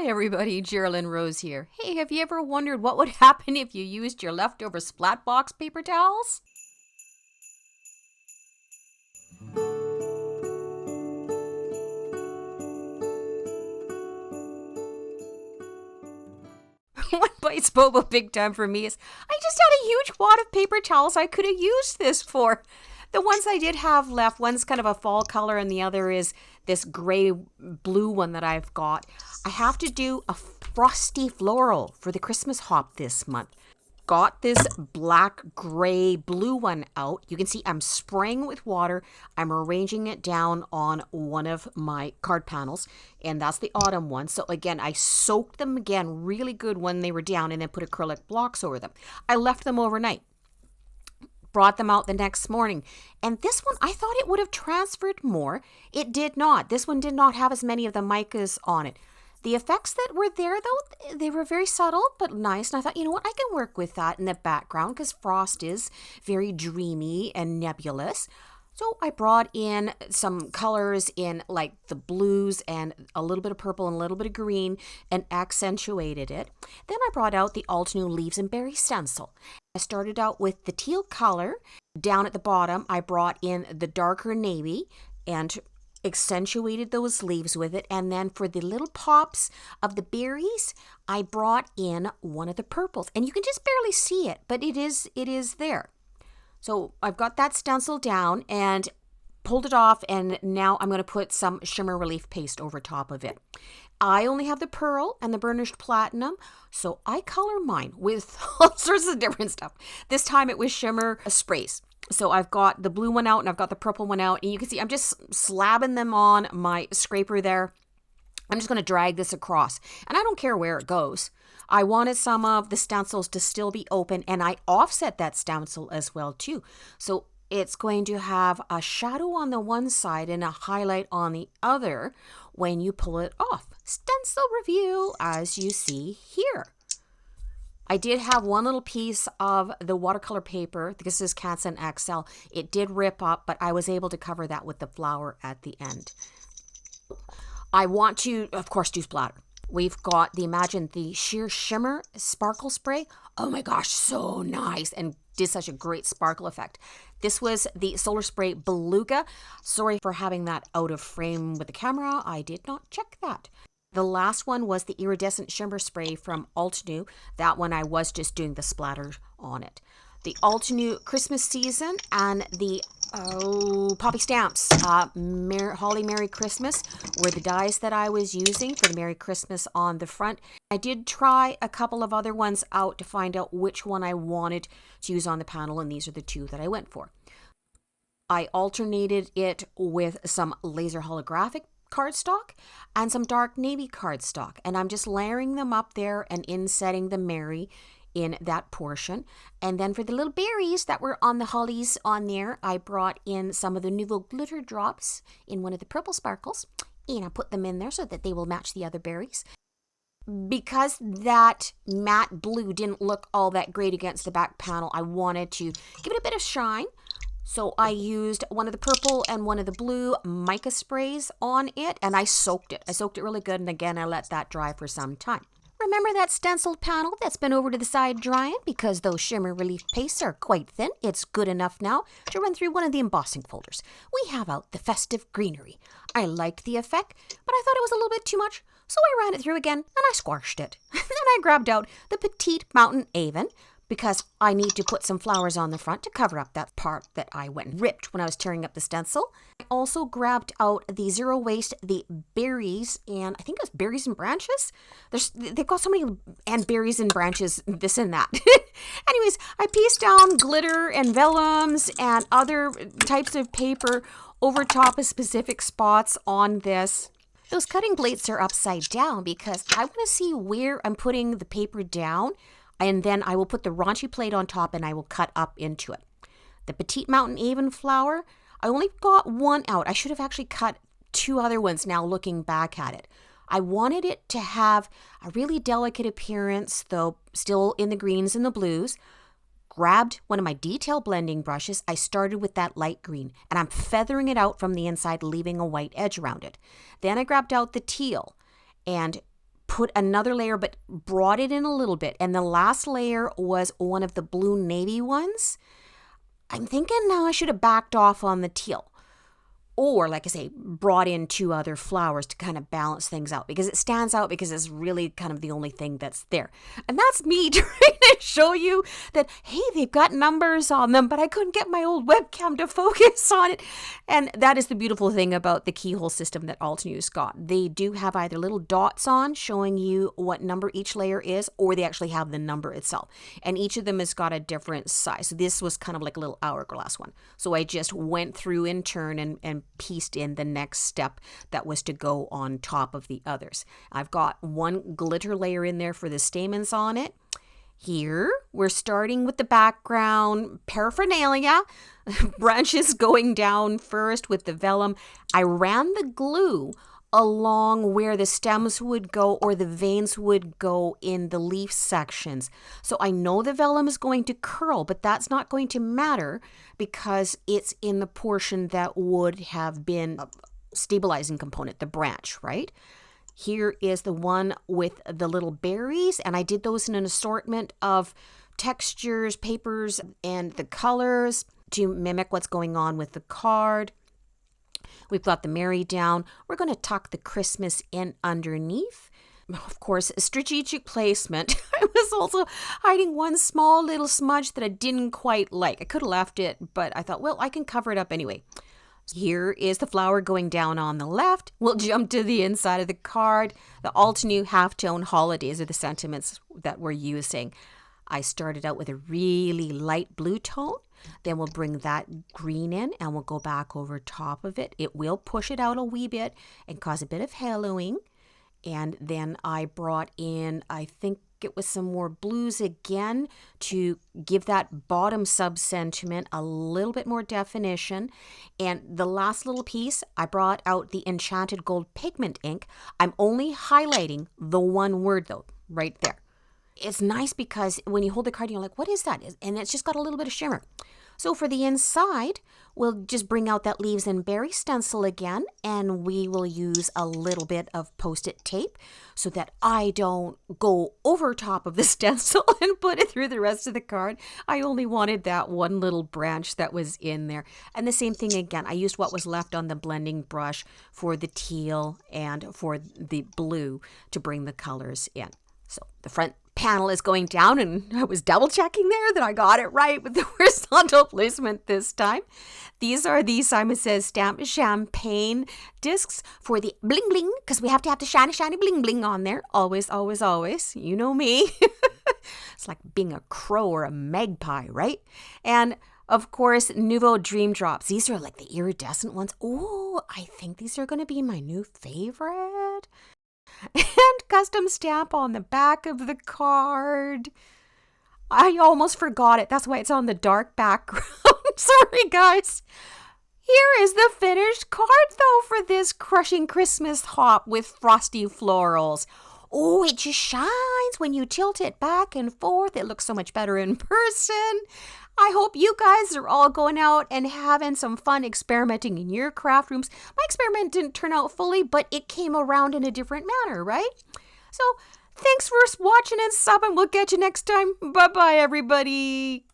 Hi everybody, Geraldine Rose here. Hey, have you ever wondered what would happen if you used your leftover splat box paper towels? What bites Bobo big time for me is I just had a huge wad of paper towels I could have used this for. The ones I did have left, one's kind of a fall color and the other is this gray blue one that I've got. I have to do a Frosty floral for the Christmas hop this month. Got this black, gray, blue one out. You can see I'm spraying with water. I'm arranging it down on one of my card panels, and that's the autumn one. So again, I soaked them again really good when they were down and then put acrylic blocks over them. I left them overnight. Brought them out the next morning. And this one, I thought it would have transferred more. It did not. This one did not have as many of the micas on it. The effects that were there, though, they were very subtle but nice. And I thought, you know what, I can work with that in the background because Frost is very dreamy and nebulous. So I brought in some colors in like the blues and a little bit of purple and a little bit of green and accentuated it. Then I brought out the Alt New Leaves and Berry stencil. I started out with the teal color. Down at the bottom, I brought in the darker navy and accentuated those leaves with it. And then for the little pops of the berries, I brought in one of the purples. And you can just barely see it, but it is there. So I've got that stencil down and pulled it off, and now I'm going to put some shimmer relief paste over top of it. I only have the pearl and the burnished platinum, so I color mine with all sorts of different stuff. This time it was shimmer sprays. So I've got the blue one out and I've got the purple one out, and you can see I'm just slabbing them on my scraper there. I'm just going to drag this across, and I don't care where it goes. I wanted some of the stencils to still be open, and I offset that stencil as well too. So it's going to have a shadow on the one side and a highlight on the other when you pull it off. Stencil review, as you see here. I did have one little piece of the watercolor paper. This is Canson XL. It did rip up, but I was able to cover that with the flower at the end. I want to, of course, do splatter. We've got the sheer shimmer sparkle spray. Oh my gosh, so nice, and did such a great sparkle effect. This was the Solar Spray Beluga. Sorry for having that out of frame with the camera. I did not check that. The last one was the Iridescent Shimmer Spray from Alt New. That one I was just doing the splatter on it. The Alt New Christmas Season and the Poppy Stamps Holly Merry Christmas were the dies that I was using for the Merry Christmas on the front. I did try a couple of other ones out to find out which one I wanted to use on the panel, and these are the two that I went for. I alternated it with some laser holographic cardstock and some dark navy cardstock, and I'm just layering them up there and insetting the Merry in that portion. And then for the little berries that were on the hollies on there, I brought in some of the Nouveau glitter drops in one of the purple sparkles, and I put them in there so that they will match the other berries. Because that matte blue didn't look all that great against the back panel, I wanted to give it a bit of shine. So I used one of the purple and one of the blue mica sprays on it, and I soaked it. I soaked it really good, and again, I let that dry for some time. Remember that stenciled panel that's been over to the side drying? Because those shimmer relief pastes are quite thin, it's good enough now to run through one of the embossing folders. We have out the festive greenery. I liked the effect, but I thought it was a little bit too much, so I ran it through again and I squashed it. Then I grabbed out the Petite Mountain Avon, because I need to put some flowers on the front to cover up that part that I went and ripped when I was tearing up the stencil. I also grabbed out the Zero Waste, the berries, and I think it was berries and branches. They've got so many, and berries and branches, this and that. Anyways, I pieced down glitter and vellums and other types of paper over top of specific spots on this. Those cutting plates are upside down because I want to see where I'm putting the paper down, and then I will put the raunchy plate on top and I will cut up into it. The Petite Mountain Avon flower, I only got one out. I should have actually cut two other ones now looking back at it. I wanted it to have a really delicate appearance, though still in the greens and the blues. Grabbed one of my detail blending brushes. I started with that light green, and I'm feathering it out from the inside, leaving a white edge around it. Then I grabbed out the teal and put another layer, but brought it in a little bit. And the last layer was one of the blue navy ones. I'm thinking now I should have backed off on the teal. Or, like I say, brought in 2 other flowers to kind of balance things out, because it stands out because it's really kind of the only thing that's there. And that's me trying to show you that, hey, they've got numbers on them, but I couldn't get my old webcam to focus on it. And that is the beautiful thing about the keyhole system that Altenews got. They do have either little dots on showing you what number each layer is, or they actually have the number itself. And each of them has got a different size. So this was kind of like a little hourglass one. So I just went through in turn and pieced in the next step that was to go on top of the others. I've got one glitter layer in there for the stamens on it. Here, we're starting with the background paraphernalia, branches going down first with the vellum. I ran the glue along where the stems would go or the veins would go in the leaf sections. So I know the vellum is going to curl, but that's not going to matter because it's in the portion that would have been a stabilizing component, the branch, right? Here is the one with the little berries, and I did those in an assortment of textures, papers, and the colors to mimic what's going on with the card. We've got the Mary down. We're going to tuck the Christmas in underneath. Of course, strategic placement. I was also hiding one small little smudge that I didn't quite like. I could have left it, but I thought, well, I can cover it up anyway. Here is the flower going down on the left. We'll jump to the inside of the card. The Altenew halftone holidays are the sentiments that we're using. I started out with a really light blue tone. Then we'll bring that green in and we'll go back over top of it. It will push it out a wee bit and cause a bit of haloing. And then I brought in, I think it was some more blues again to give that bottom sub-sentiment a little bit more definition. And the last little piece, I brought out the Enchanted Gold pigment ink. I'm only highlighting the one word though, right there. It's nice because when you hold the card, you're like, what is that? And it's just got a little bit of shimmer. So for the inside, we'll just bring out that leaves and berry stencil again, and we will use a little bit of Post-it tape so that I don't go over top of the stencil and put it through the rest of the card. I only wanted that one little branch that was in there. And the same thing again, I used what was left on the blending brush for the teal and for the blue to bring the colors in. So the front panel is going down, and I was double checking there that I got it right with the horizontal placement this time. These are the Simon Says Stamped Champagne discs for the bling bling, because we have to have the shiny bling bling on there. Always, always, always. You know me. It's like being a crow or a magpie, right? And of course, Nouveau Dream Drops. These are like the iridescent ones. Oh, I think these are going to be my new favorite. And custom stamp on the back of the card. I almost forgot it. That's why it's on the dark background. Sorry, guys. Here is the finished card, though, for this Crushing Christmas Hop with Frosty Florals. Oh, it just shines when you tilt it back and forth. It looks so much better in person. I hope you guys are all going out and having some fun experimenting in your craft rooms. My experiment didn't turn out fully, but it came around in a different manner, right? So thanks for watching and subbing. We'll catch you next time. Bye-bye, everybody.